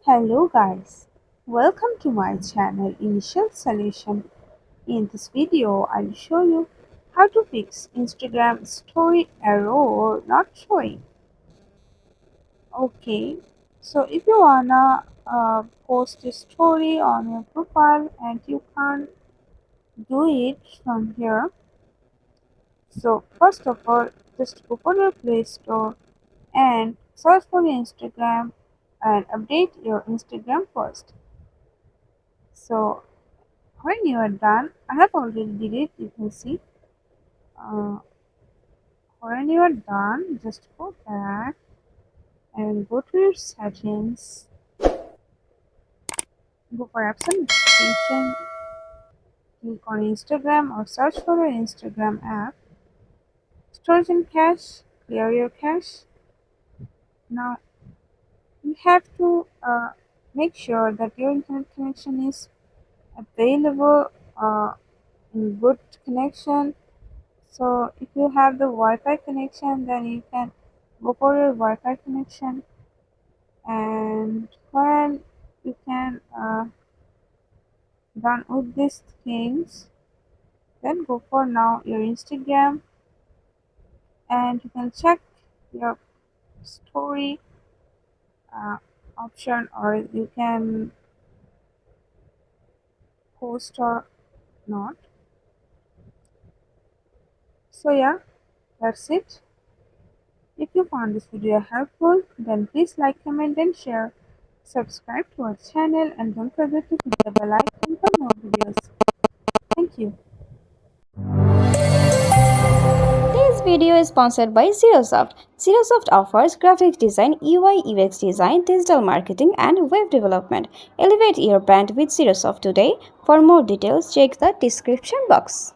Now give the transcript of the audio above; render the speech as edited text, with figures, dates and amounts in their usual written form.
Hello guys, welcome to my channel Initial Solution. In this video, I'll show you how to fix Instagram story error not showing. Okay, so if you wanna post a story on your profile and you can't do it from here, so first of all, just open your Play Store and search for Instagram and update your Instagram first. So when you are done, I have already did it. You can see. Uh, when you are done, just go back and go to your settings. Go for apps and notification. Click on Instagram or search for your Instagram app. Storage and cache. Clear your cache. Now you have to make sure that your internet connection is available in good connection. So if you have the Wi-Fi connection, then you can go for your Wi-Fi connection. And when you can done with these things, then go for now your Instagram, and you can check your story uh, option, or you can post or not. So yeah, that's it. If you found this video helpful, then please like, comment and share. Subscribe to our channel and don't forget to hit the bell icon for more videos. Thank you. This video is sponsored by Xirosoft. Xirosoft offers graphic design, UI UX design, digital marketing, and web development. Elevate your brand with Xirosoft today. For more details, check the description box.